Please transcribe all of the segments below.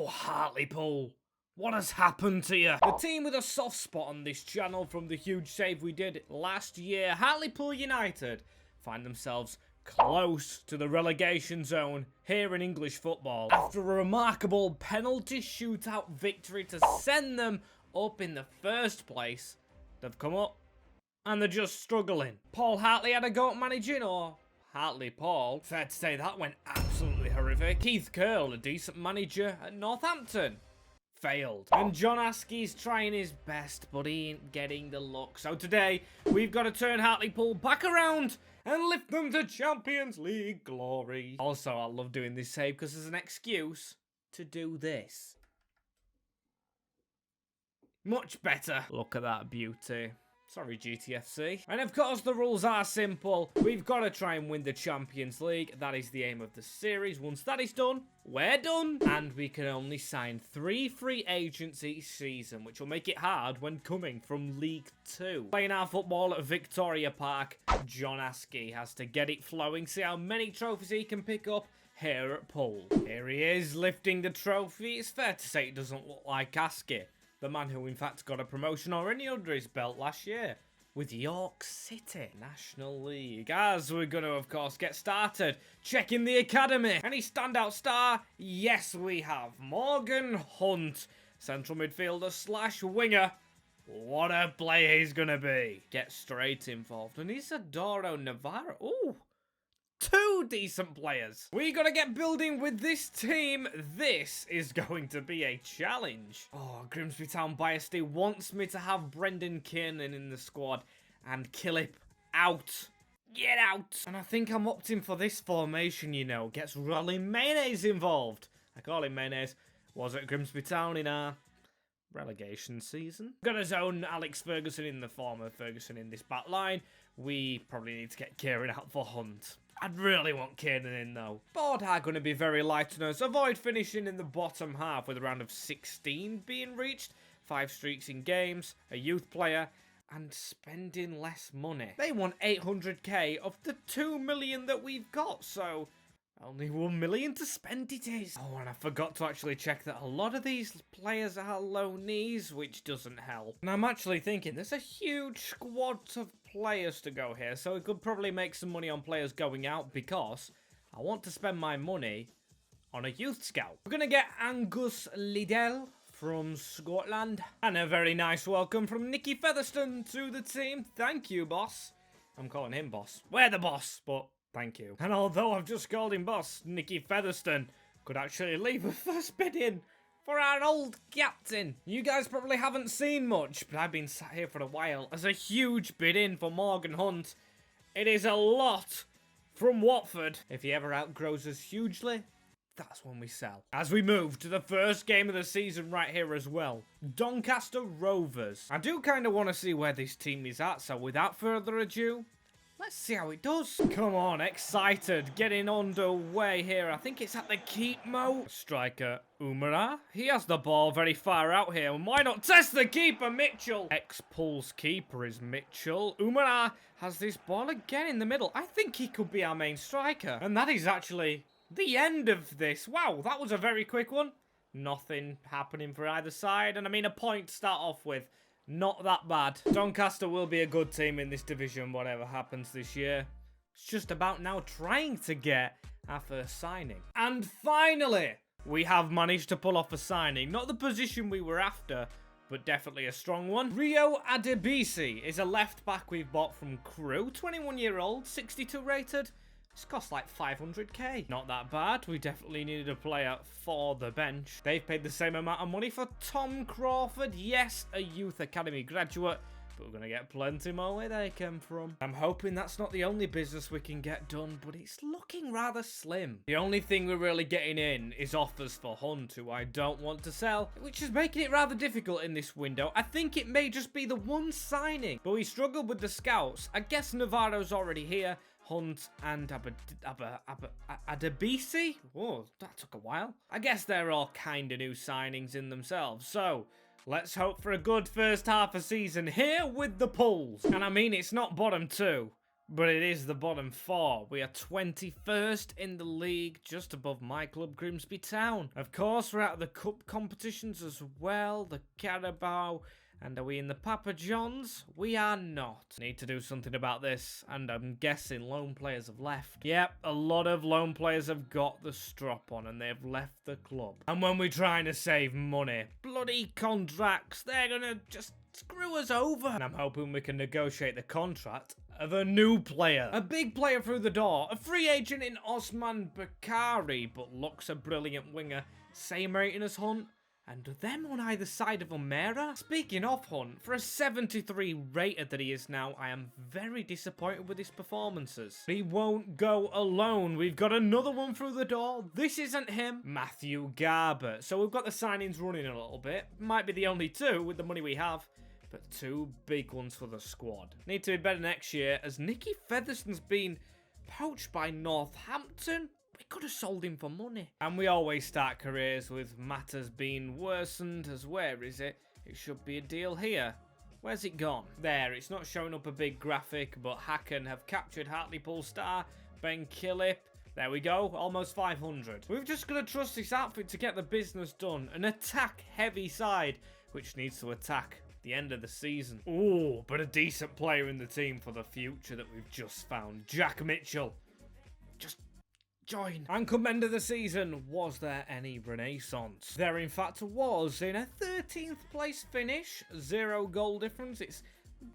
Oh, Hartlepool, what has happened to you? The team with a soft spot on this channel from the huge save we did last year, Hartlepool United, find themselves close to the relegation zone here in English football after a remarkable penalty shootout victory to send them up in the first place. They've come up and they're just struggling. Paul Hartley had a go at managing, or Hartley Paul. Fair to say that went absolutely horrific. Keith Curl, a decent manager at Northampton, failed. And John Askey's trying his best, but he ain't getting the luck. So today, we've got to turn Hartlepool back around and lift them to Champions League glory. Also, I love doing this save because there's an excuse to do this. Much better. Look at that beauty. Sorry, GTFC. And of course, the rules are simple. We've got to try and win the Champions League. That is the aim of the series. Once that is done, we're done. And we can only sign 3 free agents each season, which will make it hard when coming from League 2. Playing our football at Victoria Park, John Askey has to get it flowing, see how many trophies he can pick up here at Pool. Here he is, lifting the trophy. It's fair to say it doesn't look like Askey, the man who in fact got a promotion already under his belt last year with York City National League. As we're going to, of course, get started checking the academy. Any standout star? Yes, we have. Morgan Hunt, central midfielder slash winger. What a player he's going to be. Get straight involved. And Isidoro Navarro. Ooh. 2 decent players. We gotta get building with this team. This is going to be a challenge. Oh, Grimsby Town Biasty wants me to have Brendan Kiernan in the squad and Killip out. Get out. And I think I'm opting for this formation, you know. Gets Rolling Mayonnaise involved. I call him Mayonnaise. Was at Grimsby Town in our relegation season. Got his own Alex Ferguson in the former Ferguson in this back line. We probably need to get Kieran out for Hunt. I'd really want Kiernan in though. Board are going to be very light on us. Avoid finishing in the bottom half with a round of 16 being reached, 5 streaks in games, a youth player, and spending less money. They want 800k of the 2 million that we've got, so only 1 million to spend it is. Oh, and I forgot to actually check that a lot of these players are low knees, which doesn't help. And I'm actually thinking there's a huge squad of players to go here, so we could probably make some money on players going out because I want to spend my money on a youth scout. We're going to get Angus Liddell from Scotland. And a very nice welcome from Nicky Featherstone to the team. Thank you, boss. I'm calling him boss. We're the boss, but thank you. And although I've just called him boss, Nicky Featherstone could actually leave a first bid in for our old captain. You guys probably haven't seen much, but I've been sat here for a while. As a huge bid in for Morgan Hunt. It is a lot from Watford. If he ever outgrows us hugely, that's when we sell. As we move to the first game of the season right here as well. Doncaster Rovers. I do kind of want to see where this team is at, so without further ado, let's see how it does. Come on, excited, getting underway here. I think it's at the keep mode. Striker Guimaraes. He has the ball very far out here. And why not test the keeper, Mitchell? Ex-Pulse keeper is Mitchell. Guimaraes has this ball again in the middle. I think he could be our main striker. And that is actually the end of this. Wow, that was a very quick one. Nothing happening for either side. And I mean, a point to start off with. Not that bad. Doncaster will be a good team in this division, whatever happens this year. It's just about now trying to get our first signing. And finally, we have managed to pull off a signing. Not the position we were after, but definitely a strong one. Rio Adebisi is a left back we've bought from Crew. 21-year-old, 62 rated. It's cost like 500k. Not that bad. We definitely needed a player for the bench. They've paid the same amount of money for Tom Crawford. Yes, a youth academy graduate. But we're going to get plenty more where they came from. I'm hoping that's not the only business we can get done, but it's looking rather slim. The only thing we're really getting in is offers for Hunt, who I don't want to sell, which is making it rather difficult in this window. I think it may just be the one signing, but we struggled with the scouts. I guess Navarro's already here. Hunt and Adebisi? Oh, that took a while. I guess they're all kind of new signings in themselves. So, let's hope for a good first half of season here with the Pools. And I mean, it's not bottom 2. but it is the bottom 4. We are 21st in the league, just above my club, Grimsby Town. Of course, we're out of the cup competitions as well, the Carabao. And are we in the Papa Johns? We are not. Need to do something about this, and I'm guessing loan players have left. Yep, a lot of loan players have got the strop on, and they've left the club. And when we're trying to save money, bloody contracts, they're gonna just screw us over. And I'm hoping we can negotiate the contract of a new player. A big player through the door. A free agent in Osman Bakari, but looks a brilliant winger. Same rating as Hunt. And them on either side of Umera. Speaking of Hunt, for a 73 rated that he is now, I am very disappointed with his performances. He won't go alone. We've got another one through the door. This isn't him. Matthew Garber. So we've got the signings running a little bit. Might be the only 2 with the money we have. But 2 big ones for the squad. Need to be better next year, as Nicky Featherstone's been poached by Northampton. We could have sold him for money. And we always start careers with matters being worsened, as where is it? It should be a deal here. Where's it gone? There, it's not showing up a big graphic, but Hacken have captured Hartlepool star Ben Killip. There we go, almost 500. We've just got to trust this outfit to get the business done. An attack-heavy side, which needs to attack the end of the season. Ooh, but a decent player in the team for the future that we've just found. Jack Mitchell. Just join. And come end of the season, was there any renaissance? There in fact was, in a 13th place finish, 0 goal difference. It's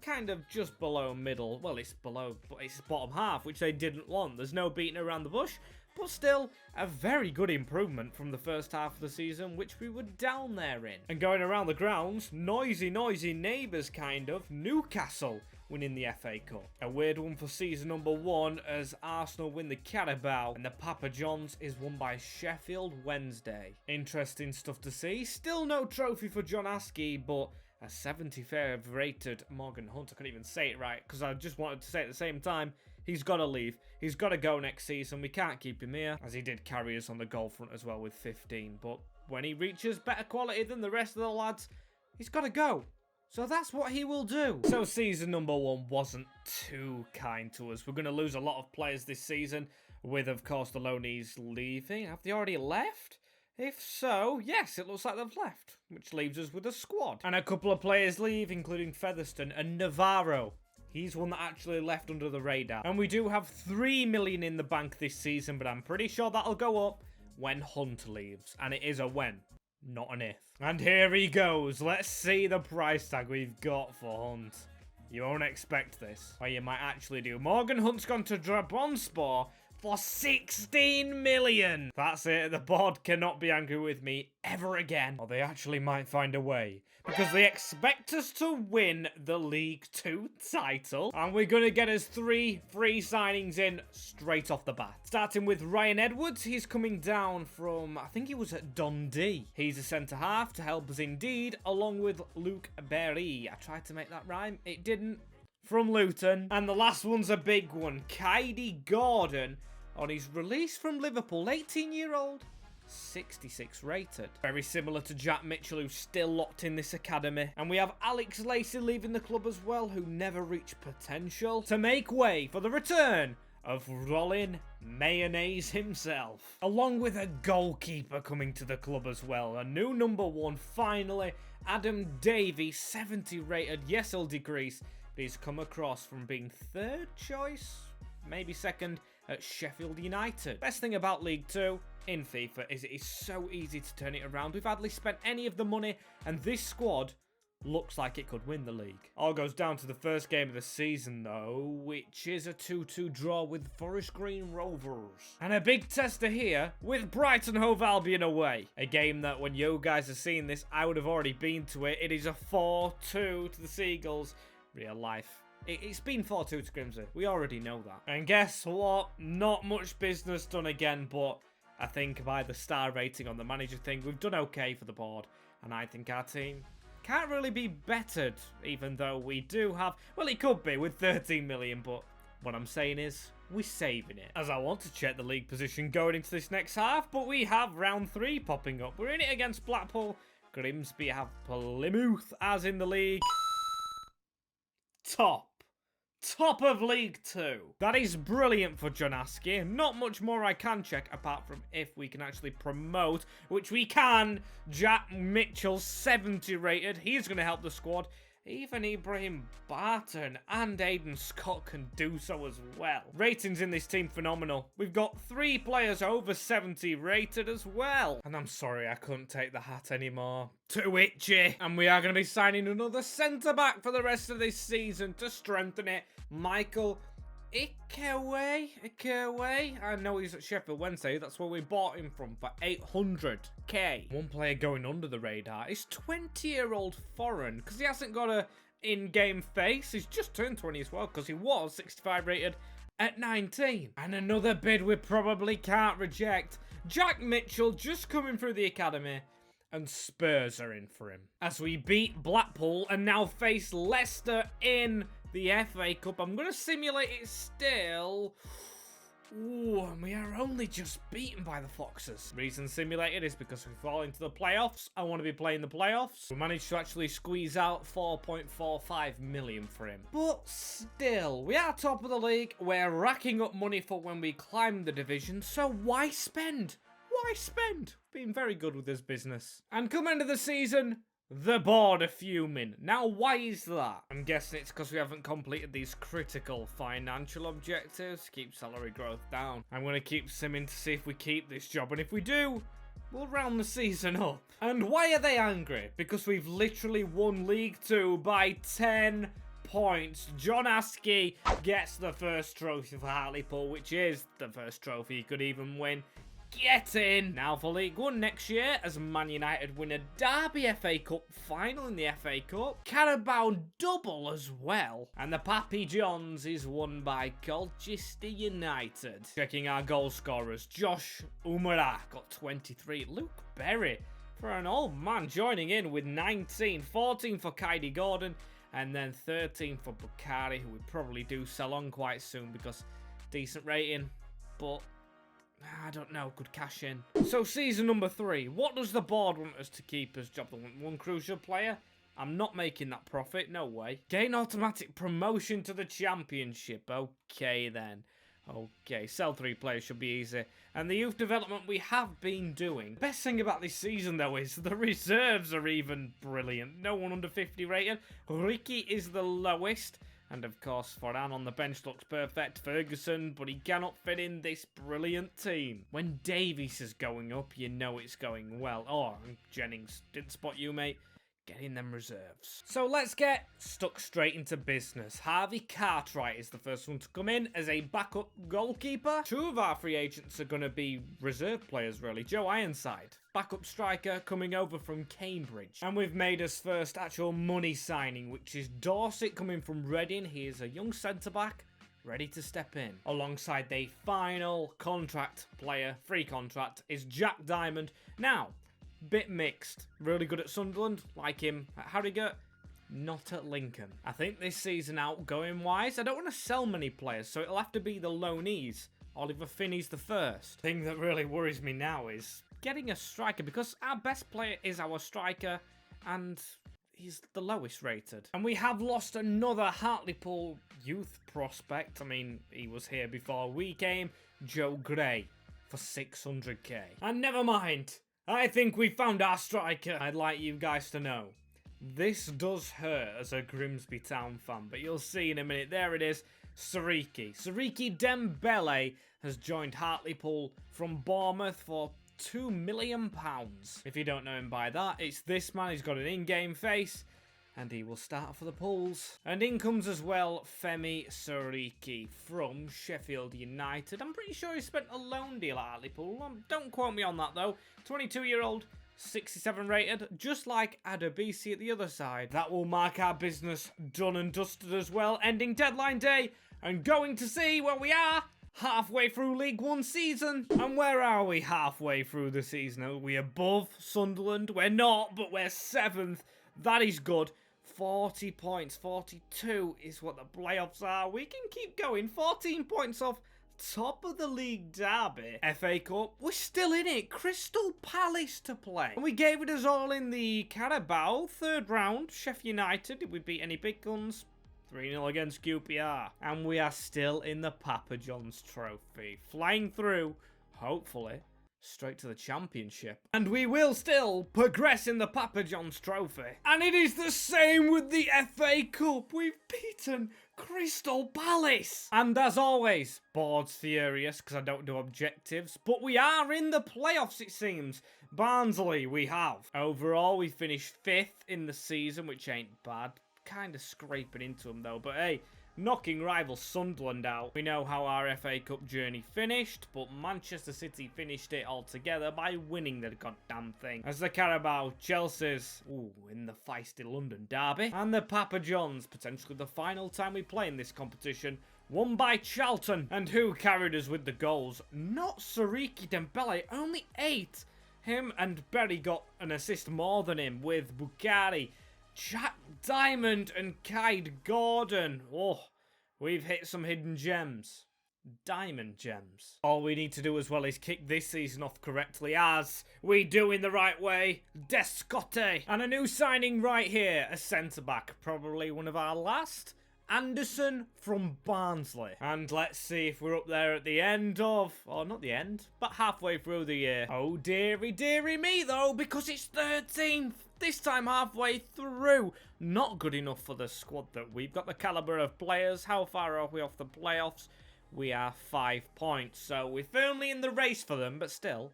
kind of just below middle. Well, it's below, but it's bottom half, which they didn't want. There's no beating around the bush, but still a very good improvement from the first half of the season, which we were down there in. And going around the grounds, noisy neighbours kind of, Newcastle winning the FA Cup. A weird one for season number 1 as Arsenal win the Carabao and the Papa Johns is won by Sheffield Wednesday. Interesting stuff to see. Still no trophy for John Askey, but a 75 rated Morgan Hunt. I couldn't even say it right because I just wanted to say it at the same time. He's got to leave. He's got to go next season. We can't keep him here, as he did carry us on the goal front as well with 15. But when he reaches better quality than the rest of the lads, he's got to go. So that's what he will do. So season number 1 wasn't too kind to us. We're going to lose a lot of players this season, with, of course, the loanees leaving. Have they already left? If so, yes, it looks like they've left, which leaves us with a squad. And a couple of players leave, including Featherstone and Navarro. He's one that actually left under the radar. And we do have 3 million in the bank this season, but I'm pretty sure that'll go up when Hunt leaves. And it is a when, not an if. And here he goes. Let's see the price tag we've got for Hunt. You won't expect this. Or you might actually do. Morgan Hunt's gone to Trabzonspor for 16 million. That's it. The board cannot be angry with me ever again. Or they actually might find a way, because they expect us to win the League 2 title. And we're going to get us 3 free signings in straight off the bat. Starting with Ryan Edwards. He's coming down from, I think he was at Dundee. He's a centre-half to help us indeed, along with Luke Berry. I tried to make that rhyme. It didn't. From Luton. And the last one's a big one. Kaidi Gordon on his release from Liverpool. 18-year-old. 66 rated. Very similar to Jack Mitchell, who's still locked in this academy. And we have Alex Lacey leaving the club as well, who never reached potential, to make way for the return of Rolling Mayonnaise himself. Along with a goalkeeper coming to the club as well. A new number 1, finally. Adam Davey, 70 rated. Yes, he'll decrease, but he's come across from being 3rd choice, maybe 2nd, at Sheffield United. Best thing about League 2 in FIFA is it is so easy to turn it around. We've hardly spent any of the money, and this squad looks like it could win the league. All goes down to the first game of the season, though, which is a 2-2 draw with Forest Green Rovers. And a big tester here with Brighton Hove Albion away. A game that, when you guys are seeing this, I would have already been to it. It is a 4-2 to the Seagulls. Real life. It's been 4-2 to Grimsby. We already know that. And guess what? Not much business done again, but I think by the star rating on the manager thing, we've done okay for the board. And I think our team can't really be bettered, even though we do have... Well, it could be with 13 million, but what I'm saying is we're saving it. As I want to check the league position going into this next half, but we have round 3 popping up. We're in it against Blackpool. Grimsby have Plymouth as in the league. Top top of League 2. That is brilliant for John Askey. Not much more I can check apart from if we can actually promote, which we can. Jack Mitchell, 70 rated. He's going to help the squad. Even Ibrahim Barton and Aiden Scott can do so as well. Ratings in this team phenomenal. We've got 3 players over 70 rated as well. And I'm sorry I couldn't take the hat anymore. Too itchy. And we are going to be signing another centre-back for the rest of this season to strengthen it. Michael Ikewe. I know he's at Sheffield Wednesday. That's where we bought him from for 800k. One player going under the radar is 20-year-old foreign because he hasn't got a in-game face. He's just turned 20 as well because he was 65 rated at 19. And another bid we probably can't reject. Jack Mitchell just coming through the academy. And Spurs are in for him. As we beat Blackpool and now face Leicester in the FA Cup. I'm going to simulate it still. Ooh, and we are only just beaten by the Foxes. Reason simulated is because we fall into the playoffs. I want to be playing the playoffs. We managed to actually squeeze out 4.45 million for him. But still, we are top of the league. We're racking up money for when we climb the division. So why spend? Why spend? Been very good with this business. And come end of the season, the board are fuming. Now, why is that? I'm guessing it's because we haven't completed these critical financial objectives. Keep salary growth down. I'm going to keep simming to see if we keep this job. And if we do, we'll round the season up. And why are they angry? Because we've literally won League 2 by 10 points. John Askey gets the first trophy for Hartlepool, which is the first trophy he could even win. Get in! Now for League 1 next year, as Man United win a Derby FA Cup final in the FA Cup. Carabao double as well. And the Pappy Johns is won by Colchester United. Checking our goal scorers. Josh Umara got 23. Luke Berry, for an old man, joining in with 19. 14 for Kaidi Gordon. And then 13 for Bukhari, who we probably do sell on quite soon because decent rating. But I don't know, could cash in. So season number 3, what does the board want us to keep as job? They want one crucial player? I'm not making that profit, no way. Gain automatic promotion to the championship. Okay then. Okay, sell 3 players should be easy. And the youth development we have been doing. Best thing about this season though is the reserves are even brilliant. No one under 50 rated. Ricky is the lowest. And of course, Serrano on the bench looks perfect. Ferguson, but he cannot fit in this brilliant team. When Davies is going up, you know it's going well. Oh, Jennings, didn't spot you, mate. Get in them reserves. So let's get stuck straight into business. Harvey Cartwright is the first one to come in as a backup goalkeeper. 2 of our free agents are going to be reserve players, really. Joe Ironside, backup striker coming over from Cambridge. And we've made us first actual money signing, which is Dorset coming from Reading. He is a young centre-back ready to step in. Alongside the final contract player, free contract, is Jack Diamond. Now, bit mixed. Really good at Sunderland. Like him at Harrogate. Not at Lincoln. I think this season outgoing-wise, I don't want to sell many players, so it'll have to be the loanees. Oliver Finney's the first. Thing that really worries me now is getting a striker, because our best player is our striker, and he's the lowest rated. And we have lost another Hartlepool youth prospect. I mean, he was here before we came. Joe Gray for 600k. And never mind. I think we found our striker. I'd like you guys to know, this does hurt as a Grimsby Town fan, but you'll see in a minute. There it is, Sariki Dembele has joined Hartlepool from Bournemouth for £2 million. If you don't know him by that, it's this man. He's got an in-game face, and he will start for the Pools. And in comes as well Femi Sariki from Sheffield United. I'm pretty sure he spent a loan deal at Hartlepool. Don't quote me on that though. 22-year-old, 67 rated, just like Adobe at the other side. That will mark our business done and dusted as well. Ending deadline day and going to see where we are halfway through League 1 season. And where are we halfway through the season? Are we above Sunderland? We're not, but we're 7th. That is good. 40 points. 42 is what the playoffs are. We can keep going. 14 points off top of the league derby. FA Cup, we're still in it. Crystal Palace to play. And we gave it us all in the Carabao. 3rd round, Sheffield United. Did we beat any big guns? 3-0 against QPR. And we are still in the Papa John's Trophy. Flying through, hopefully, straight to the championship. And we will still progress in the Papa John's Trophy. And it is the same with the FA Cup. We've beaten Crystal Palace. And as always, board's furious because I don't do objectives. But we are in the playoffs, it seems. Barnsley, we have. Overall, we finished 5th in the season, which ain't bad. Kind of scraping into them, though. But hey, knocking rival Sunderland out. We know how our FA Cup journey finished, but Manchester City finished it altogether by winning the goddamn thing. As the Carabao, Chelsea's, in the feisty London derby, and the Papa John's, potentially the final time we play in this competition, won by Charlton. And who carried us with the goals? Not Sariki Dembele, only 8. Him and Berry got an assist more than him with Bukhari, Jack Diamond and Kaide Gordon. Oh, we've hit some hidden gems. Diamond gems. All we need to do as well is kick this season off correctly, as we do in the right way. Descote. And a new signing right here. A centre-back. Probably one of our last. Anderson from Barnsley. And let's see if we're up there at the end of, or not the end, but halfway through the year. Oh dearie, dearie me though, because it's 13th. This time halfway through. Not good enough for the squad that we've got. The calibre of players. How far are we off the playoffs? We are 5 points. So we're firmly in the race for them, but still,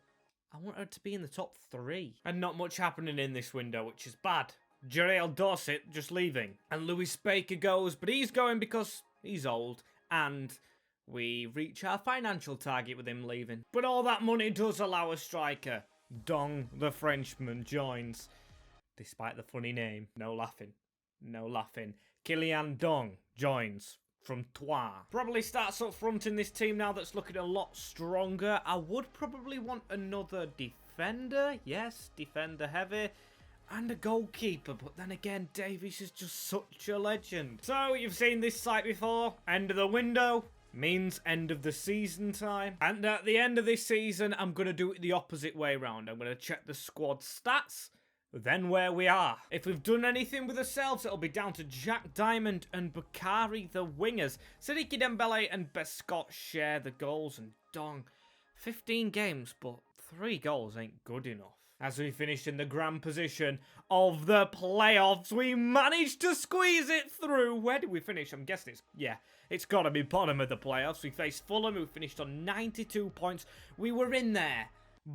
I want her to be in the top 3. And not much happening in this window, which is bad. Jarrell Dorset just leaving. And Lewis Baker goes, but he's going because he's old. And we reach our financial target with him leaving. But all that money does allow a striker. Dong, the Frenchman, joins. Despite the funny name. No laughing. No laughing. Kylian Dong joins from Troyes. Probably starts up front in this team now that's looking a lot stronger. I would probably want another defender. Yes, defender heavy. And a goalkeeper, but then again, Davies is just such a legend. So, you've seen this site before. End of the window means end of the season time. And at the end of this season, I'm going to do it the opposite way around. I'm going to check the squad stats, then where we are. If we've done anything with ourselves, it'll be down to Jack Diamond and Bukhari, the wingers. Sariki Dembele and Bescott share the goals, and Dong, 15 games, but 3 goals ain't good enough. As we finished in the grand position of the playoffs, we managed to squeeze it through. Where did we finish? I'm guessing it's got to be bottom of the playoffs. We faced Fulham, who finished on 92 points. We were in there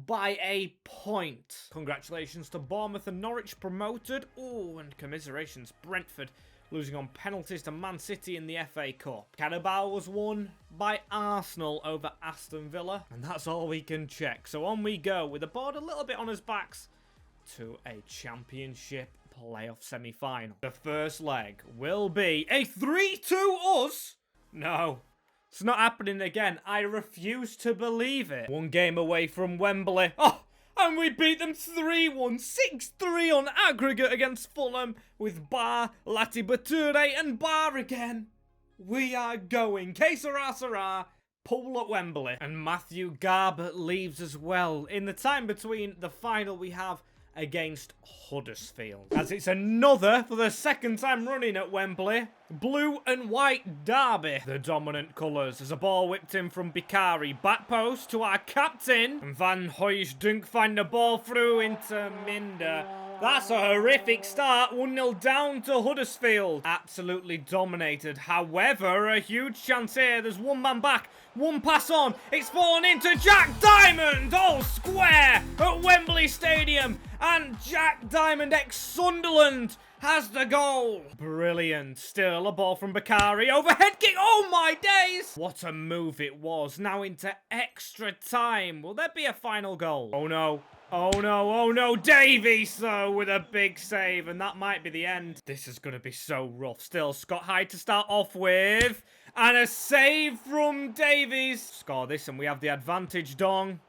by a point. Congratulations to Bournemouth and Norwich promoted. Oh, and commiserations, Brentford losing on penalties to Man City in the FA Cup. Carabao was won by Arsenal over Aston Villa. And that's all we can check. So on we go with the board a little bit on his backs to a championship playoff semi-final. The first leg will be a 3-2 us. No, it's not happening again. I refuse to believe it. 1 game away from Wembley. Oh! And we beat them 3-1, 6-3 on aggregate against Fulham with Bar, Lati Bature and Bar again. We are going. Que sera, sera. Pool at Wembley. And Matthew Garbutt leaves as well in the time between the final we have against Huddersfield. As it's another, for the 2nd time running at Wembley, blue and white derby. The dominant colours as a ball whipped in from Bukhari. Back post to our captain. And Van Hooijdonk find the ball through into Minder. That's a horrific start. 1-0 down to Huddersfield. Absolutely dominated. However, a huge chance here. There's 1 man back. 1 pass on. It's fallen into Jack Diamond. All square at Wembley Stadium. And Jack Diamond, ex-Sunderland, has the goal. Brilliant. Still a ball from Bukhari. Overhead kick. Oh my days. What a move it was. Now into extra time. Will there be a final goal? Oh no. Oh no, oh no, Davies though with a big save, and that might be the end. This is going to be so rough. Still, Scott Hyde to start off with, and a save from Davies. Score this and we have the advantage, Dong.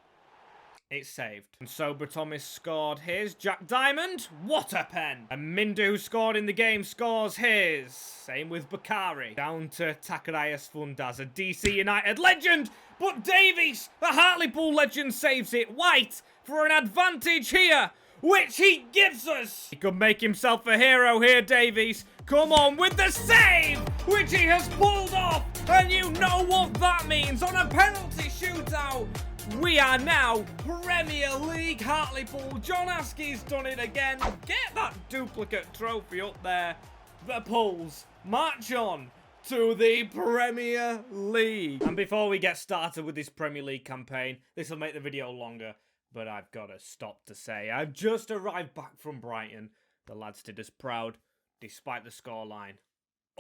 It's saved. And Sober Thomas scored his. Jack Diamond, what a pen. And Minder, who scored in the game, scores his. Same with Bukhari. Down to Takarias Fundaz, a DC United legend. But Davies, the Hartlepool legend, saves it. White for an advantage here, which he gives us. He could make himself a hero here, Davies. Come on with the save. which he has pulled off. And you know what that means. On a penalty shootout, we are now Premier League Hartlepool. John Askey's done it again. Get that duplicate trophy up there. The Pools march on to the Premier League. And before we get started with this Premier League campaign, this will make the video longer, but I've got to stop to say I've just arrived back from Brighton. The lads did us proud, despite the scoreline.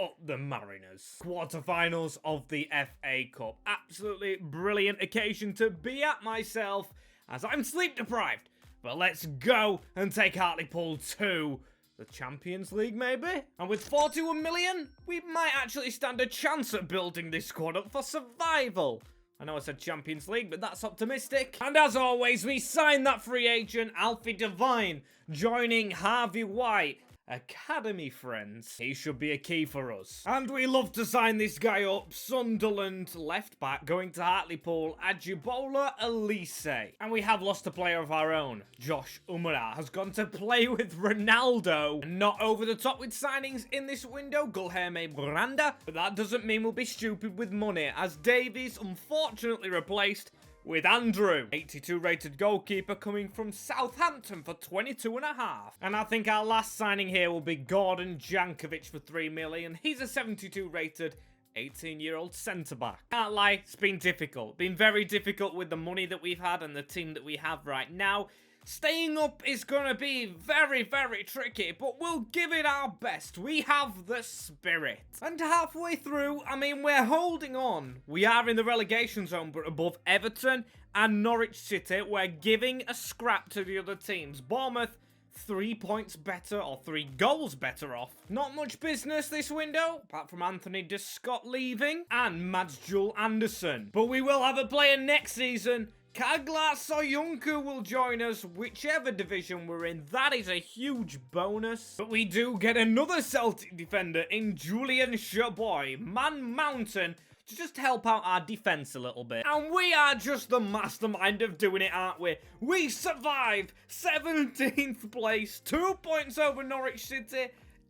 Up the Mariners. Quarterfinals of the FA Cup. Absolutely brilliant occasion to be at myself, as I'm sleep deprived. But let's go and take Hartlepool to the Champions League, maybe? And with 41 million, we might actually stand a chance at building this squad up for survival. I know I said Champions League, but that's optimistic. And as always, we signed that free agent, Devine, joining Harvey White. Academy friends. He should be a key for us. And we love to sign this guy up. Sunderland left back going to Hartlepool, Ajibola Elise. And we have lost a player of our own. Josh Umara has gone to play with Ronaldo. Not over the top with signings in this window. Guilherme Miranda. But that doesn't mean we'll be stupid with money, as Davies unfortunately replaced with Andrew, 82 rated goalkeeper coming from Southampton for 22.5. And I think our last signing here will be Gordon Jankovic for 3 million. He's a 72 rated 18-year-old centre-back. Can't lie, it's been difficult. Been very difficult with the money that we've had and the team that we have right now. Staying up is going to be very, very tricky, but we'll give it our best. We have the spirit. And halfway through, I mean, we're holding on. We are in the relegation zone, but above Everton and Norwich City, we're giving a scrap to the other teams. Bournemouth, 3 points better, or 3 goals better off. Not much business this window, apart from Anthony De Scott leaving and Mads Jules Anderson. But we will have a player next season. Goalazo will join us, whichever division we're in. That is a huge bonus. But we do get another Celtic defender in Julian Shaboy, Man Mountain, to just help out our defense a little bit. And we are just the mastermind of doing it, aren't we? We survive 17th place, 2 points over Norwich City.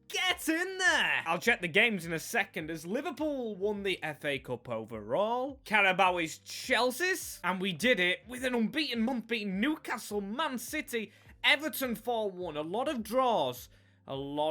Get in there! I'll check the games in a second, as Liverpool won the FA Cup overall. Carabao is Chelsea's, and we did it with an unbeaten month-beaten Newcastle, Man City, Everton 4-1. A lot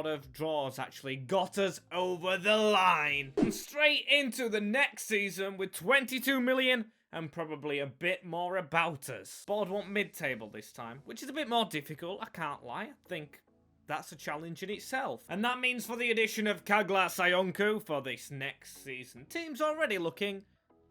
of draws actually got us over the line. And straight into the next season with 22 million and probably a bit more about us. Board want mid-table this time, which is a bit more difficult, I can't lie. I think that's a challenge in itself. And that means for the addition of Goalazo for this next season, team's already looking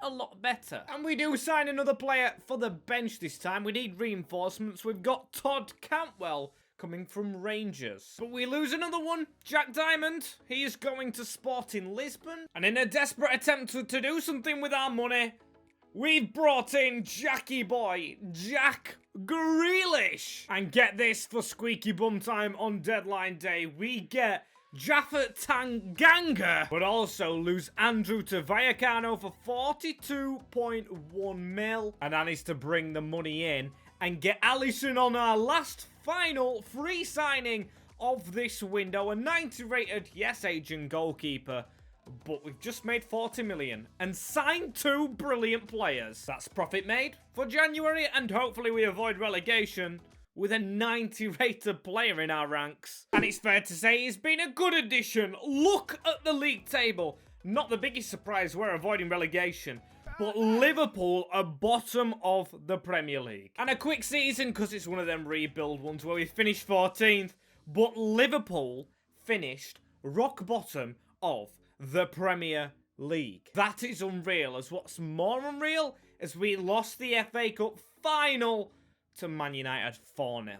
a lot better. And we do sign another player for the bench this time. We need reinforcements. We've got Todd Cantwell coming from Rangers. But we lose another one, Jack Diamond. He is going to Sporting Lisbon. And in a desperate attempt to do something with our money, we've brought in Jackie Boy, Jack Grealish. And get this, for squeaky bum time on deadline day, we get Jaffet Tanganga, but also lose Andrew to Vallecano for 42.1 mil. And that is to bring the money in and get Allison on our last final free signing of this window. A 90 rated, yes, agent goalkeeper. But we've just made 40 million and signed 2 brilliant players. That's profit made for January, and hopefully we avoid relegation with a 90 rated player in our ranks. And it's fair to say he's been a good addition. Look at the league table. Not the biggest surprise we're avoiding relegation, but Liverpool are bottom of the Premier League. And a quick season, because it's one of them rebuild ones where we finished 14th, but Liverpool finished rock bottom of the Premier League. That is unreal, as what's more unreal is we lost the FA Cup final to Man United 4-0.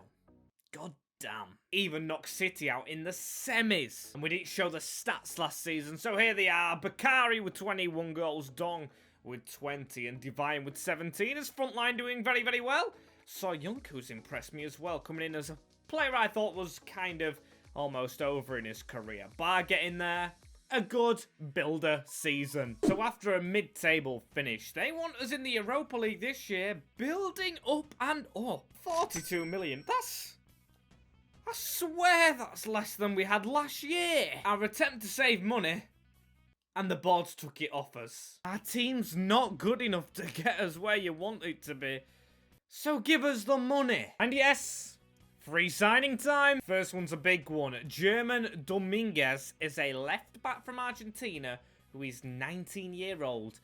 God damn. Even knocked City out in the semis. And we didn't show the stats last season, so here they are. Bakari with 21 goals, Dong with 20, and Devine with 17. His front line doing very, very well. Soyuncu's impressed me as well, coming in as a player I thought was kind of almost over in his career. Bar getting there. A good builder season. So after a mid-table finish, they want us in the Europa League this year, building up and up. 42 million. I swear that's less than we had last year. Our attempt to save money and the boards took it off us. Our team's not good enough to get us where you want it to be. So give us the money. And yes, free signing time. First one's a big one. German Dominguez is a left back from Argentina who is 19-year-old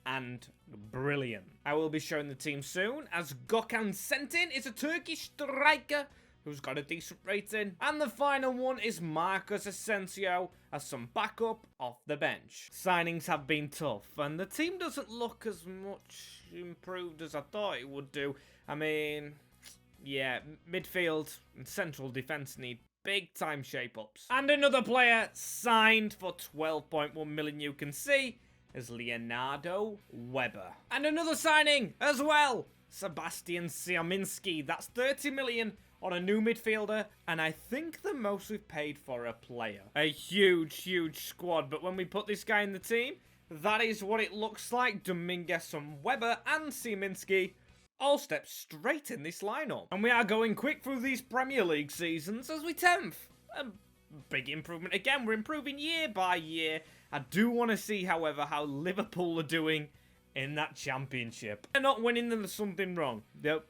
and brilliant. I will be showing the team soon, as Gökhan Sentin is a Turkish striker who's got a decent rating. And the final one is Marcus Asensio as some backup off the bench. Signings have been tough, and the team doesn't look as much improved as I thought it would do. I mean, yeah, midfield and central defence need big-time shape-ups. And another player signed for 12.1 million you can see is Leonardo Weber. And another signing as well, Sebastian Siaminski. That's 30 million on a new midfielder, and I think the most we've paid for a player. A huge, huge squad, but when we put this guy in the team, that is what it looks like. Dominguez and Weber and Siaminski all step straight in this lineup. And we are going quick through these Premier League seasons as we 10th. A big improvement again. We're improving year by year. I do want to see, however, how Liverpool are doing in that championship. They're not winning, then there's something wrong. Nope,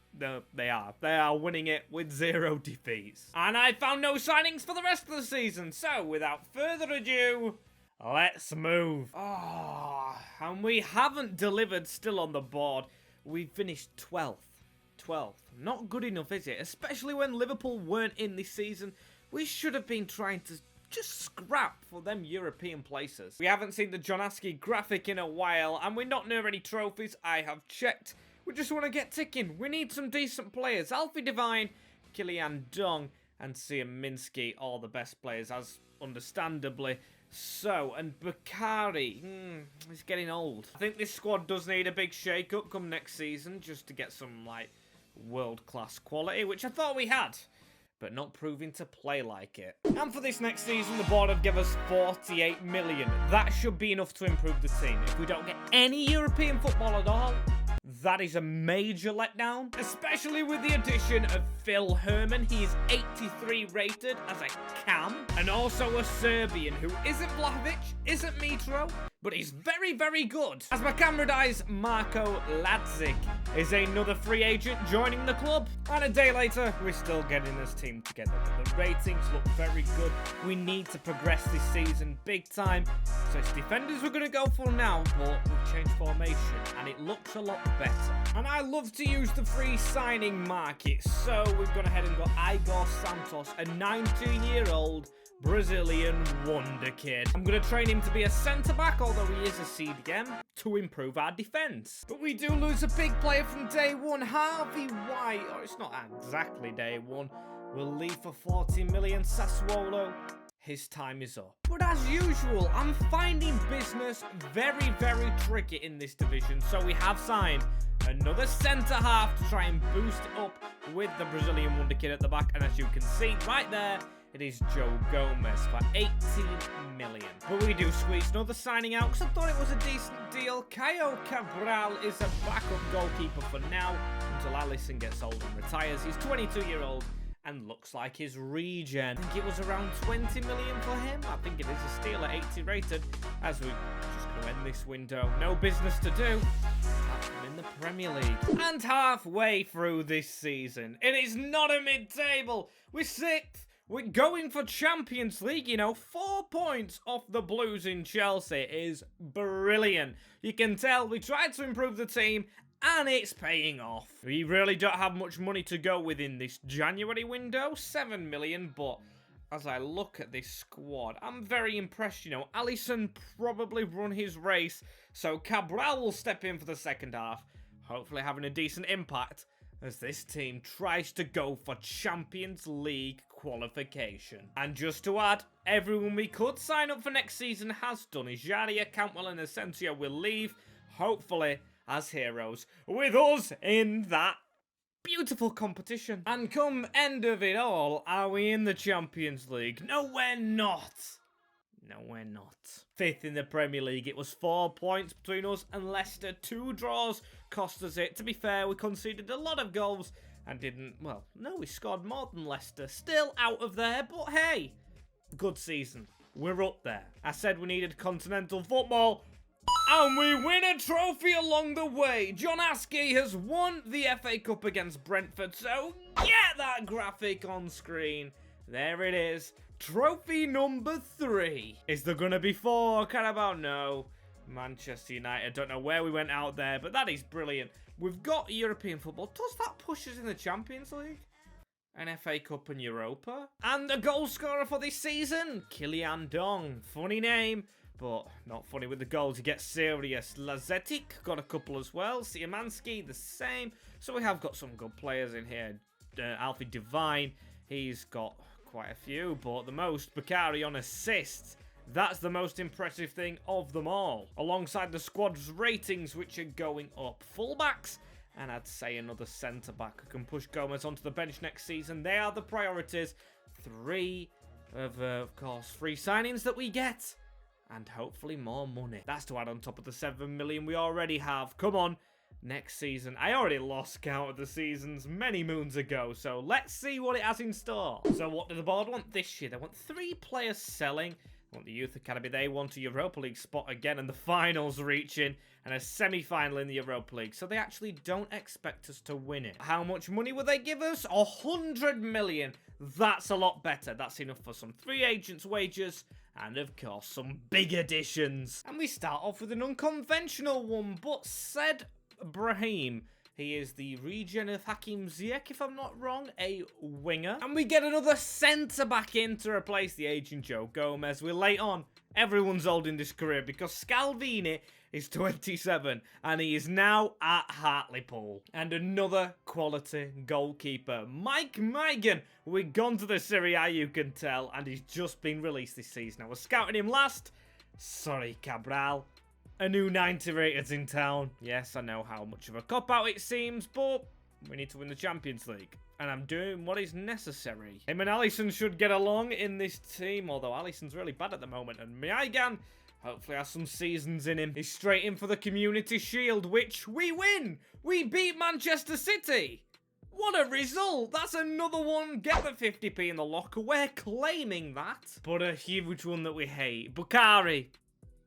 they are. They are winning it with 0 defeats. And I found no signings for the rest of the season. So, without further ado, let's move. Oh, and we haven't delivered still on the board. We finished 12th. 12th. Not good enough, is it? Especially when Liverpool weren't in this season. We should have been trying to just scrap for them European places. We haven't seen the John Askey graphic in a while, and we're not near any trophies. I have checked. We just want to get ticking. We need some decent players. Alfie Devine, Kylian Dong, and Siaminski, all the best players, as understandably so. And Bakari, he's getting old. I think this squad does need a big shake-up come next season, just to get some, like, world-class quality, which I thought we had, but not proving to play like it. And for this next season, the board have given us 48 million. That should be enough to improve the team. If we don't get any European football at all, that is a major letdown, especially with the addition of Phil Herman. He is 83 rated as a cam, and also a Serbian who isn't Vlahovic, isn't Mitro, but he's very, very good. As my camera dies, Marco Lazetic is another free agent joining the club. And a day later, we're still getting this team together. But the ratings look very good. We need to progress this season big time. So it's defenders we're going to go for now, but we've changed formation, and it looks a lot better. And I love to use the free signing market, so we've gone ahead and got Igor Santos, a 19-year-old Brazilian wonder kid. I'm going to train him to be a centre-back, although he is a CDM, to improve our defence. But we do lose a big player from day one, Harvey White. Or it's not exactly day one. We'll leave for 40 million, Sassuolo. His time is up. But as usual, I'm finding business very, very tricky in this division. So we have signed another centre-half to try and boost it up with the Brazilian wonder kid at the back. And as you can see right there, it is Joe Gomez for 18 million. But we do squeeze another signing out because I thought it was a decent deal. Caio Cabral is a backup goalkeeper for now until Allison gets old and retires. He's 22-year-old and looks like his regen. I think it was around 20 million for him. I think it is a steal at 80 rated, as we're just going to end this window. No business to do. I'm in the Premier League. And halfway through this season, it is not a mid-table. We're 6th. We're going for Champions League, you know, 4 points off the Blues in Chelsea is brilliant. You can tell we tried to improve the team, and it's paying off. We really don't have much money to go with in this January window, 7 million, but as I look at this squad, I'm very impressed, you know. Allison probably run his race, so Cabral will step in for the second half, hopefully having a decent impact as this team tries to go for Champions League qualification. And just to add, everyone we could sign up for next season has done. Ijaria, Cantwell and Asensio will leave, hopefully as heroes, with us in that beautiful competition. And come end of it all, are we in the Champions League? No, we're not. No, we're not. 5th in the Premier League. It was 4 points between us and Leicester. 2 draws cost us it. To be fair, we conceded a lot of goals and didn't, well, no, we scored more than Leicester. Still out of there, but hey, good season. we're up there. I said we needed continental football, and we win a trophy along the way. John Askey has won the FA Cup against Brentford, so get that graphic on screen. There it is. Trophy number 3. Is there going to be 4? Carabao? No. Manchester United. Don't know where we went out there, but that is brilliant. We've got European football. Does that push us in the Champions League? An FA Cup and Europa? And a goal scorer for this season? Kylian Dong. Funny name, but not funny with the goals. He gets serious. Lazetic got a couple as well. Szymanski the same. So we have got some good players in here. Alfie Devine, he's got quite a few, but the most, Bakary on assists. That's the most impressive thing of them all. Alongside the squad's ratings, which are going up. Fullbacks, and I'd say another centre-back who can push Gomez onto the bench next season. They are the priorities. 3 of course, free signings that we get. And hopefully more money. That's to add on top of the 7 million we already have. Come on. Next season. I already lost count of the seasons many moons ago, so let's see what it has in store. So what do the board want this year? They want 3 players selling. They want the Youth Academy. They want a Europa League spot again and the finals reaching and a semi-final in the Europa League. So they actually don't expect us to win it. How much money will they give us? 100 million. That's a lot better. That's enough for some free agents' wages and, of course, some big additions. And we start off with an unconventional one, but said Brahim. He is the regen of Hakim Ziyech, if I'm not wrong, a winger. And we get another centre-back in to replace the aging Joe Gomez. We're late on. Everyone's old in this career because Scalvini is 27 and he is now at Hartlepool. And another quality goalkeeper, Mike Maignan. We've gone to the Serie A, you can tell, and he's just been released this season. I was scouting him last. Sorry, Cabral. A new 90 rated in town. Yes, I know how much of a cop-out it seems, but we need to win the Champions League. And I'm doing what is necessary. Him and Allison should get along in this team, although Allison's really bad at the moment. And Maignan hopefully has some seasons in him. He's straight in for the Community Shield, which we win. We beat Manchester City. What a result. That's another one. Get the 50p in the locker. We're claiming that. But a huge one that we hate. Bakary.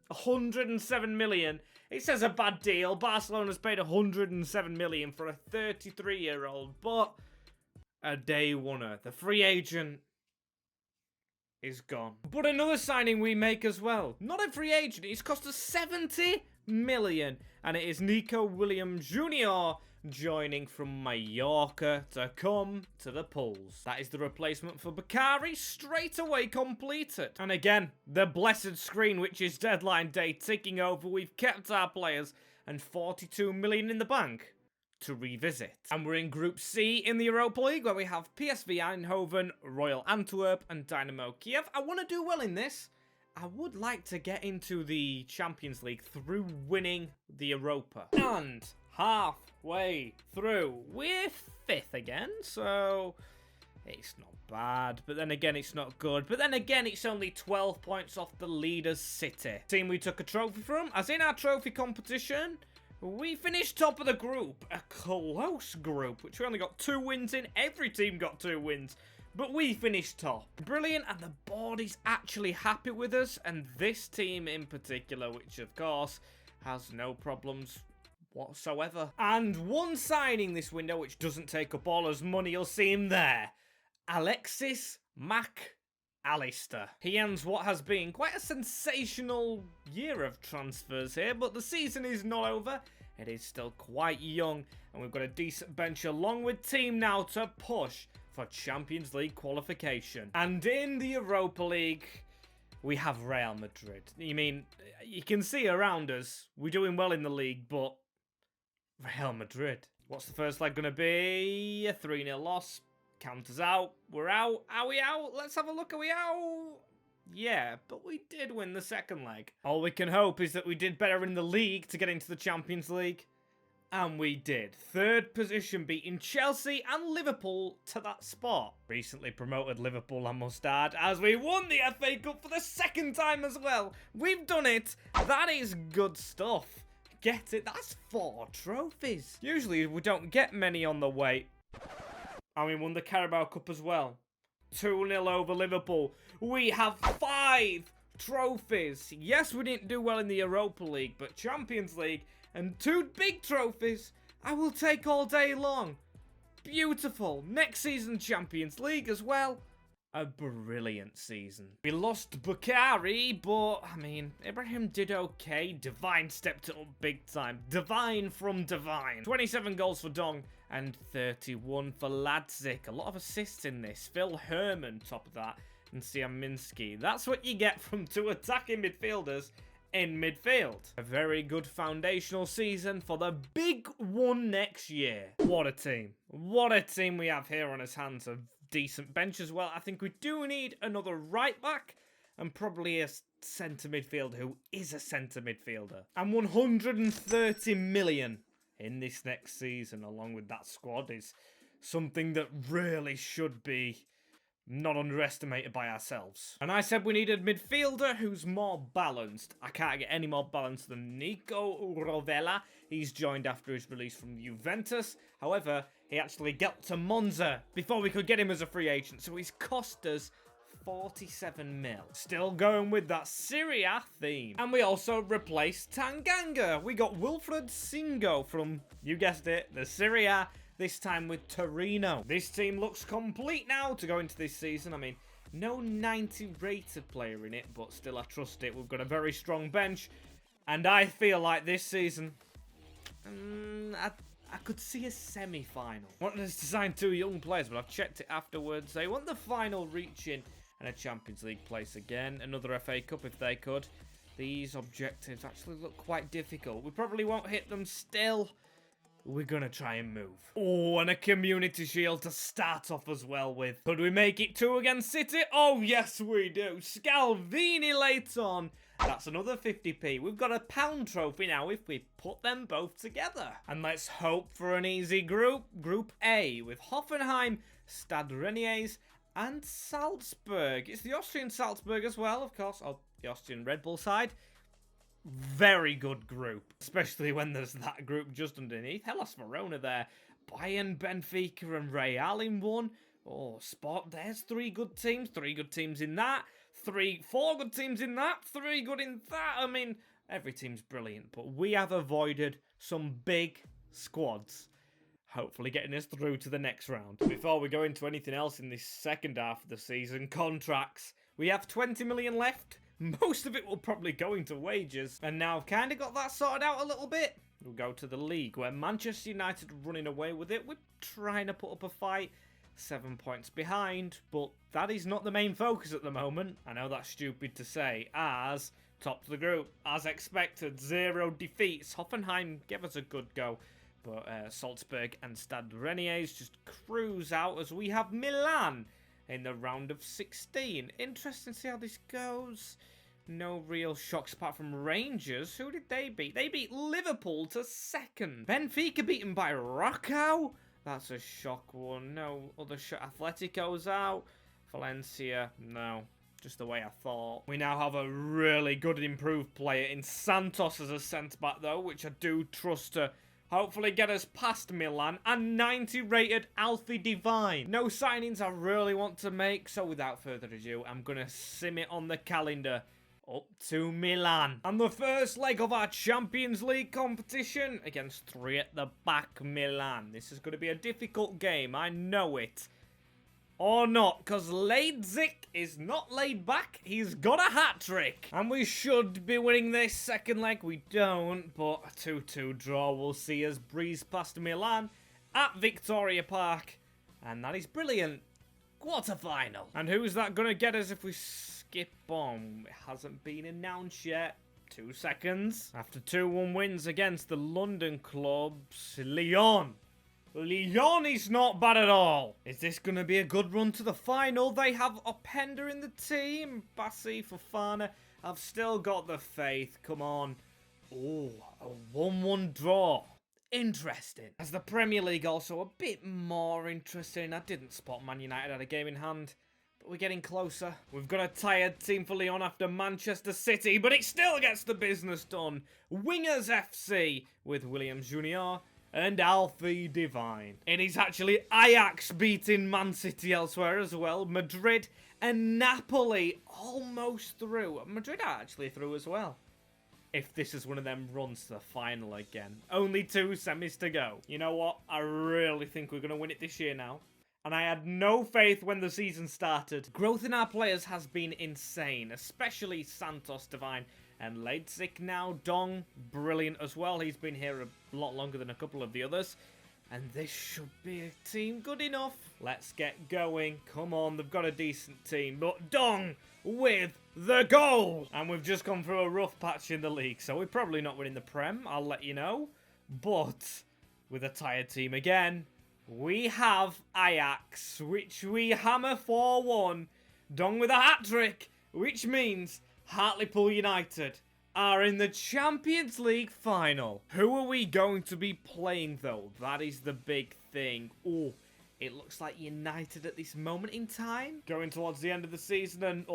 107 million. It says a bad deal. Barcelona's paid 107 million for a 33-year-old, but a day oneer. The free agent is gone. But another signing we make as well. Not a free agent. It's cost us 70 million, and it is Nico Williams Jr. joining from Mallorca to come to the Pools. That is the replacement for Bakary, straight away completed. And again, the blessed screen, which is deadline day, ticking over. We've kept our players and 42 million in the bank to revisit. And we're in Group C in the Europa League, where we have PSV Eindhoven, Royal Antwerp, and Dynamo Kiev. I want to do well in this. I would like to get into the Champions League through winning the Europa. And halfway through, we're 5th again, so it's not bad. But then again, it's not good. But then again, it's only 12 points off the leaders, City. Team we took a trophy from, as in our trophy competition, we finished top of the group. A close group, which we only got 2 wins in. Every team got 2 wins. But we finished top. Brilliant, and the board is actually happy with us. And this team in particular, which of course has no problems whatsoever. And one signing this window, which doesn't take up all his money, you'll see him there. Alexis McAllister. He ends what has been quite a sensational year of transfers here, but the season is not over. It is still quite young, and we've got a decent bench along with team now to push for Champions League qualification. And in the Europa League, we have Real Madrid. You mean, you can see around us, we're doing well in the league, but Real Madrid. What's the first leg going to be? A 3-0 loss. Count us out. We're out. Are we out? Let's have a look. Are we out? Yeah, but we did win the second leg. All we can hope is that we did better in the league to get into the Champions League. And we did. 3rd position, beating Chelsea and Liverpool to that spot. Recently promoted Liverpool, I must add, as we won the FA Cup for the 2nd time as well. We've done it. That is good stuff. Get it? That's 4 trophies. Usually we don't get many on the way. And we won the Carabao Cup as well. 2-0 over Liverpool. We have 5 trophies. Yes, we didn't do well in the Europa League, but Champions League and 2 big trophies, I will take all day long. Beautiful. Next season, Champions League as well. A brilliant season. We lost Bukhari, but, I mean, Ibrahim did okay. Devine stepped it up big time. Devine from Devine. 27 goals for Dong and 31 for Lazetic. A lot of assists in this. Phil Herman, top of that, and Siaminski. That's what you get from 2 attacking midfielders in midfield. A very good foundational season for the big one next year. What a team. What a team we have here on his hands. A decent bench as well. I think we do need another right back and probably a centre midfielder who is a centre midfielder. And 130 million in this next season along with that squad is something that really should be not underestimated by ourselves. And I said we needed a midfielder who's more balanced. I can't get any more balanced than Nico Rovella. He's joined after his release from Juventus. However, he actually got to Monza before we could get him as a free agent. So he's cost us 47 mil. Still going with that Serie A theme. And we also replaced Tanganga. We got Wilfred Singo from, you guessed it, the Serie A. This time with Torino. This team looks complete now to go into this season. I mean, no 90 rated player in it, but still I trust it. We've got a very strong bench. And I feel like this season, I could see a semi-final. I wanted to sign 2 young players, but I've checked it afterwards. They want the final reaching and a Champions League place again. Another FA Cup if they could. These objectives actually look quite difficult. We probably won't hit them still. We're going to try and move. Oh, and a Community Shield to start off as well with. Could we make it 2 against City? Oh, yes, we do. Scalvini later on. That's another 50p. We've got a pound trophy now if we put them both together. And let's hope for an easy group. Group A with Hoffenheim, Stade Rennais, and Salzburg. It's the Austrian Salzburg as well, of course. Oh, the Austrian Red Bull side. Very good group, especially when there's that group just underneath. Hellas Verona there. Bayern, Benfica, and Real in one. Oh, spot. There's 3 good teams. 3 good teams in that. 4 good teams in that. 3 good in that. I mean, every team's brilliant, but we have avoided some big squads. Hopefully getting us through to the next round. Before we go into anything else in this second half of the season, contracts. We have 20 million left. Most of it will probably go into wages. And now I've kind of got that sorted out a little bit. We'll go to the league where Manchester United are running away with it. We're trying to put up a fight. 7 points behind. But that is not the main focus at the moment. I know that's stupid to say. As top of the group. As expected. 0 defeats. Hoffenheim gave us a good go. But Salzburg and Stade Rennais just cruise out as we have Milan in the round of 16. Interesting to see how this goes. No real shocks apart from Rangers. Who did they beat? They beat Liverpool to 2nd. Benfica beaten by Rocco. That's a shock one. No other shot. Atletico's out. Valencia, no. Just the way I thought. We now have a really good improved player in Santos as a centre-back though, which I do trust to hopefully get us past Milan, and 90 rated Alfie Devine. No signings I really want to make, so without further ado, I'm going to sim it on the calendar up to Milan. And the first leg of our Champions League competition against 3 at the back Milan. This is going to be a difficult game, I know it. Or not, because Lazetic is not laid back. He's got a hat-trick. And we should be winning this second leg. We don't, but a 2-2 draw will see us breeze past Milan at Victoria Park. And that is brilliant. Quarter-final. And who's that going to get us if we skip on? It hasn't been announced yet. 2 seconds. After 2-1 wins against the London clubs, Lyon. Lyon is not bad at all. Is this going to be a good run to the final? They have Openda in the team. Bassi, Fofana. I've still got the faith. Come on. Oh, a 1-1 draw. Interesting. As the Premier League also a bit more interesting. I didn't spot Man United had a game in hand. But we're getting closer. We've got a tired team for Lyon after Manchester City. But it still gets the business done. Wingers FC with Williams Jr. and Alfie Devine. It is actually Ajax beating Man City elsewhere as well. Madrid and Napoli almost through. Madrid are actually through as well. If this is one of them runs to the final again. Only 2 semis to go. You know what? I really think we're going to win it this year now. And I had no faith when the season started. Growth in our players has been insane, especially Santos, Devine, and Lazetic now. Dong, brilliant as well. He's been here a lot longer than a couple of the others. And this should be a team good enough. Let's get going. Come on, they've got a decent team. But Dong with the goal. And we've just gone through a rough patch in the league, so we're probably not winning the Prem, I'll let you know. But with a tired team again, we have Ajax, which we hammer 4-1. Dong with a hat-trick, which means Hartlepool United are in the Champions League final. Who are we going to be playing, though? That is the big thing. Oh, it looks like United at this moment in time. Going towards the end of the season, and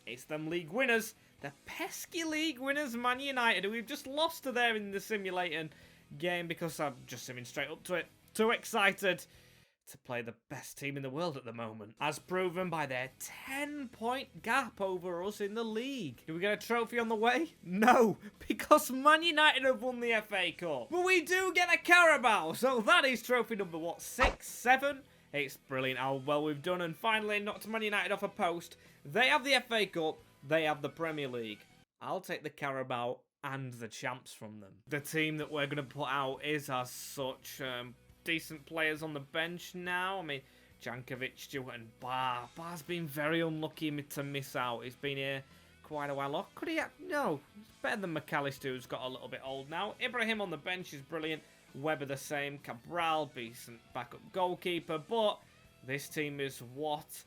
it's them league winners. The pesky league winners, Man United, who we've just lost to there in the simulating game because I'm just simming straight up to it. Too excited to play the best team in the world at the moment, as proven by their 10-point gap over us in the league. Do we get a trophy on the way? No, because Man United have won the FA Cup. But we do get a Carabao, so that is trophy number, what, 6, 7? It's brilliant how well we've done, and finally knocked Man United off a post. They have the FA Cup, they have the Premier League. I'll take the Carabao and the champs from them. The team that we're going to put out is as such decent players on the bench now. I mean, Jankovic, Stewart and Barr. Barr's been very unlucky to miss out. He's been here quite a while. Or could he have? No, it's better than McAllister, who's got a little bit old now. Ibrahim on the bench is brilliant. Weber the same. Cabral, decent backup goalkeeper. But this team is what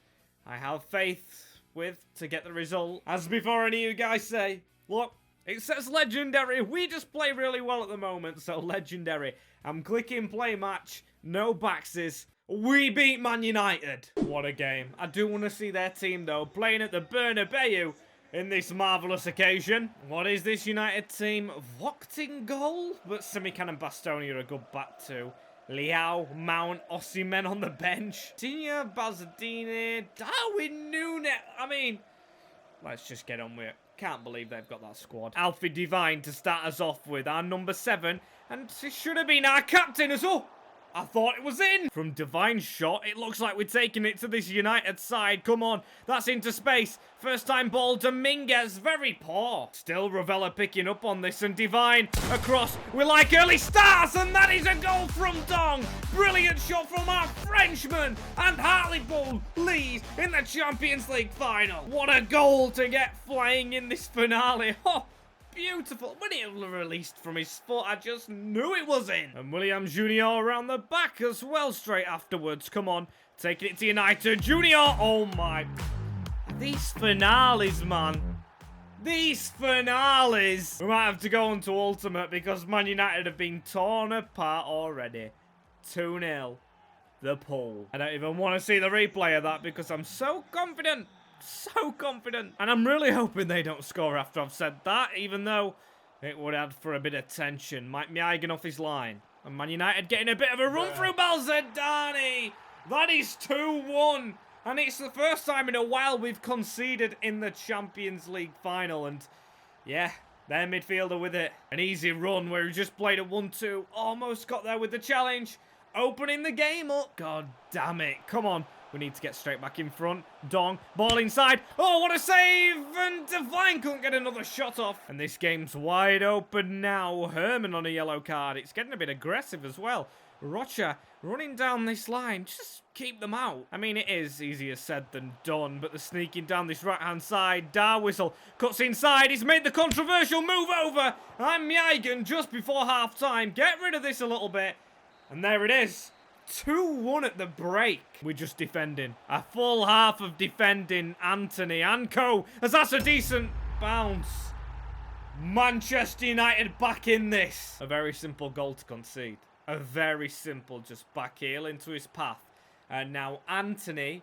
I have faith with to get the result. As before any of you guys say, look, it says legendary. We just play really well at the moment, so legendary. I'm clicking play match. No baxes. We beat Man United. What a game. I do want to see their team, though, playing at the Bernabeu in this marvellous occasion. What is this United team? Vogt in goal? But Simican and Bastoni are a good back too. Liao, Mount, Osimhen on the bench. Tina, Bazzadini, Darwin Núñez. I mean, let's just get on with it. Can't believe they've got that squad. Alfie Devine to start us off with, our number 7. And it should have been our captain as well. I thought it was in. From Devine's shot, it looks like we're taking it to this United side. Come on, that's into space. First time ball, Dominguez, very poor. Still Ravella picking up on this, and Devine across. We like early starts, and that is a goal from Dong. Brilliant shot from our Frenchman, and Hartlepool leads in the Champions League final. What a goal to get flying in this finale. Oh, beautiful. When it released from his foot, I just knew it was in. And William Junior around the back as well straight afterwards. Come on, taking it to United. Junior, oh my. These finales, man. These finales. We might have to go on to Ultimate because Man United have been torn apart already. 2-0. The Pool. I don't even want to see the replay of that because I'm so confident. So confident. And I'm really hoping they don't score after I've said that, even though it would add for a bit of tension. Maignan off his line. And Man United getting a bit of a run through Balzadani. That is 2-1. And it's the first time in a while we've conceded in the Champions League final. And yeah, their midfielder with it. An easy run where he just played a 1-2. Almost got there with the challenge. Opening the game up. God damn it. Come on. We need to get straight back in front. Dong, ball inside. Oh, what a save! And Devine couldn't get another shot off. And this game's wide open now. Herman on a yellow card. It's getting a bit aggressive as well. Rocha running down this line. Just keep them out. I mean, it is easier said than done, but they're sneaking down this right-hand side. Darwhistle cuts inside. He's made the controversial move over. And Maignan just before half-time. Get rid of this a little bit. And there it is. 2-1 at the break. We're just defending. A full half of defending. Anthony and co. As that's a decent bounce. Manchester United back in this. A very simple goal to concede. A very simple just back heel into his path. And now Anthony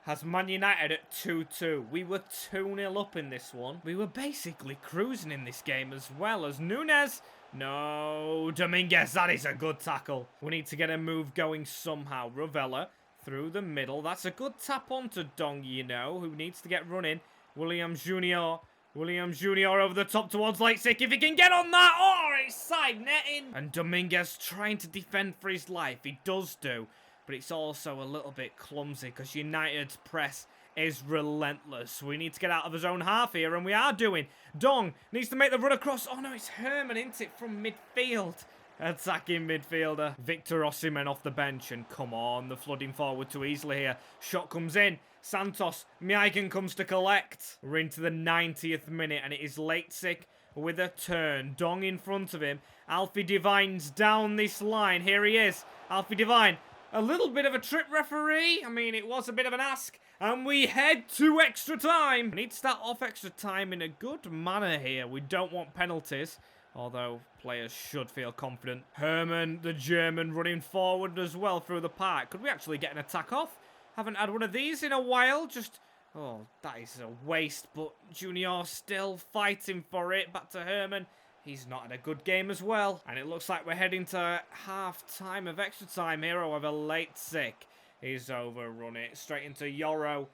has Man United at 2-2. We were 2-0 up in this one. We were basically cruising in this game as well as Núñez No, Dominguez, that is a good tackle. We need to get a move going somehow. Ravella through the middle. That's a good tap onto Dong, you know, who needs to get running. Williams Jr. Williams Jr. over the top towards Lazetic. If he can get on that. Oh, it's side netting. And Dominguez trying to defend for his life. He does do. But it's also a little bit clumsy because United's press is relentless. We need to get out of his own half here, and we are doing. Dong needs to make the run across. Oh, no, it's Herman, isn't it, from midfield? Attacking midfielder. Victor Osimhen off the bench, and come on, the flooding forward too easily here. Shot comes in. Santos. Maignan comes to collect. We're into the 90th minute, and it is Lazetic with a turn. Dong in front of him. Alfie Devine's down this line. Here he is. Alfie Devine. A little bit of a trip, referee. I mean, it was a bit of an ask. And we head to extra time. We need to start off extra time in a good manner here. We don't want penalties, although players should feel confident. Herman, the German, running forward as well through the park. Could we actually get an attack off? Haven't had one of these in a while. Just, oh, that is a waste. But Junior still fighting for it. Back to Herman. He's not in a good game as well. And it looks like we're heading to half-time of extra time here. However, Lazetic is overrun it. Straight into Yoro.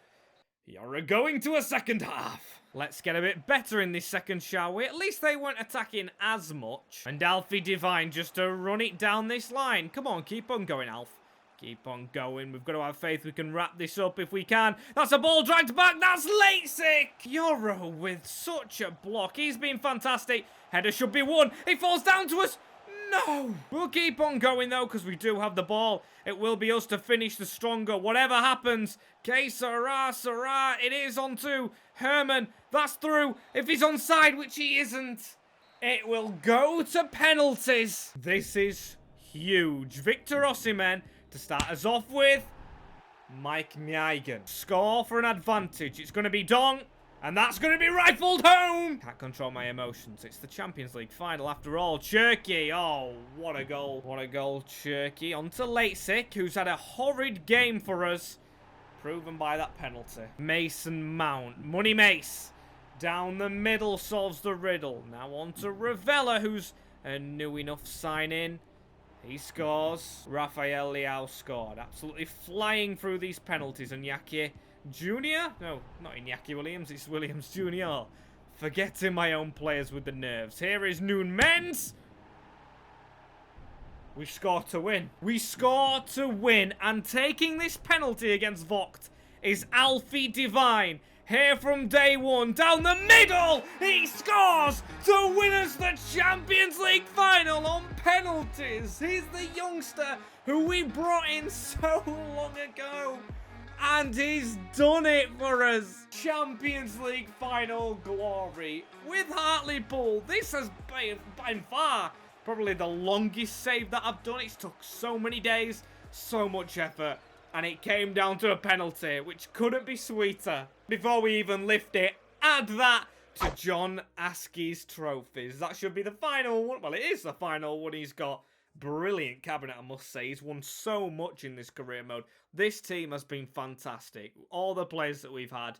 Yoro going to a second half. Let's get a bit better in this second, shall we? At least they weren't attacking as much. And Alfie Devine just to run it down this line. Come on, keep on going, Alf. Keep on going. We've got to have faith we can wrap this up if we can. That's a ball dragged back. That's Lazetic. Yoro with such a block. He's been fantastic. Header should be won. It falls down to us. No. We'll keep on going, though, because we do have the ball. It will be us to finish the stronger. Whatever happens. Que sera, sera. It is on to Herman. That's through. If he's onside, which he isn't, it will go to penalties. This is huge. Victor Osimhen to start us off with. Maignan. Score for an advantage. It's going to be Dong. And that's going to be rifled home. Can't control my emotions. It's the Champions League final after all. Cherky. Oh, what a goal. What a goal, Cherky. On to Lazetic, who's had a horrid game for us. Proven by that penalty. Mason Mount. Money Mace. Down the middle solves the riddle. Now on to Ravella, who's a new enough sign-in. He scores. Rafael Leao scored. Absolutely flying through these penalties. And Iñaki Jr.? No, not Iñaki Williams. It's Williams Jr. Forgetting my own players with the nerves. Here is Noon Men's. We score to win. We score to win. And taking this penalty against Vogt is Alfie Devine. Here from day one, down the middle, he scores to win us the Champions League final on penalties. He's the youngster who we brought in so long ago, and he's done it for us. Champions League final glory with Hartlepool. This has been by far probably the longest save that I've done. It's took so many days, so much effort. And it came down to a penalty, which couldn't be sweeter. Before we even lift it, add that to John Askey's trophies. That should be the final one. Well, it is the final one. He's got brilliant cabinet, I must say. He's won so much in this career mode. This team has been fantastic. All the players that we've had,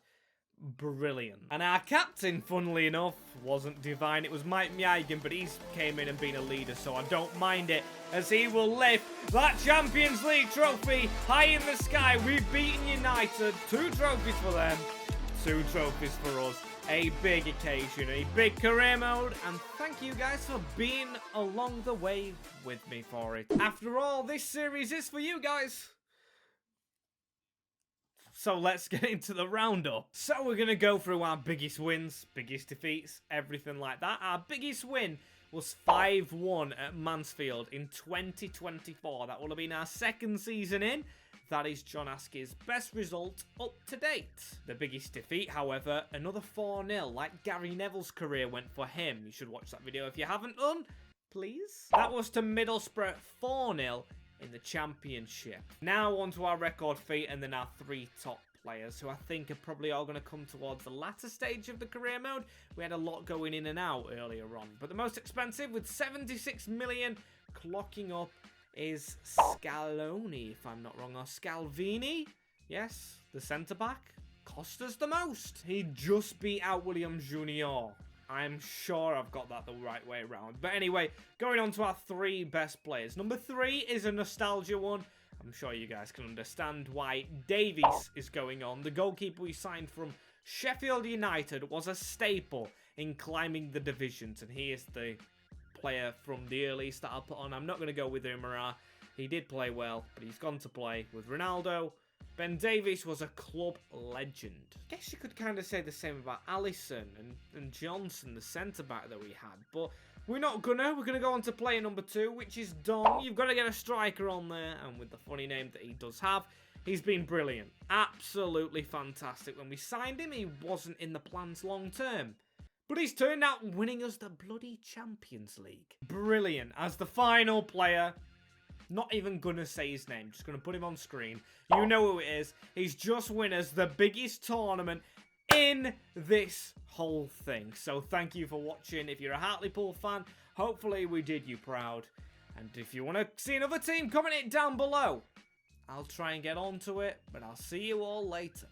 brilliant. And our captain, funnily enough, wasn't Devine. It was Maignan, but he's came in and been a leader, so I don't mind it, as he will lift that Champions League trophy high in the sky. We've beaten United. 2 trophies for them, 2 trophies for us. A big occasion, a big career mode, and thank you guys for being along the way with me for it. After all, this series is for you guys. So let's get into the roundup. So we're going to go through our biggest wins, biggest defeats, everything like that. Our biggest win was 5-1 at Mansfield in 2024. That will have been our 2nd season in. That is John Askey's best result up to date. The biggest defeat, however, another 4-0, like Gary Neville's career went for him. You should watch that video if you haven't done, please. That was to Middlesbrough 4-0. In the Championship. Now on to our record feat and then our 3 top players who I think are probably all going to come towards the latter stage of the career mode. We had a lot going in and out earlier on, but the most expensive with 76 million clocking up is Scaloni, if I'm not wrong, or Scalvini. Yes, the centre-back cost us the most. He just beat out Williams Jr. I'm sure I've got that the right way around. But anyway, going on to our 3 best players. Number 3 is a nostalgia one. I'm sure you guys can understand why Davies is going on. The goalkeeper we signed from Sheffield United was a staple in climbing the divisions. And he is the player from the earliest that I'll put on. I'm not going to go with Guimaraes. He did play well, but he's gone to play with Ronaldo. Ben Davies was a club legend. I guess you could kind of say the same about Allison and Johnson, the centre-back that we had. But we're not gonna. We're going to go on to player number 2, which is Don. You've got to get a striker on there. And with the funny name that he does have, he's been brilliant. Absolutely fantastic. When we signed him, he wasn't in the plans long term. But he's turned out winning us the bloody Champions League. Brilliant. As the final player... Not even gonna say his name, just gonna put him on screen. You know who it is. He's just won us the biggest tournament in this whole thing. So thank you for watching. If you're a Hartlepool fan, hopefully we did you proud. And if you want to see another team, comment it down below. I'll try and get onto it, but I'll see you all later.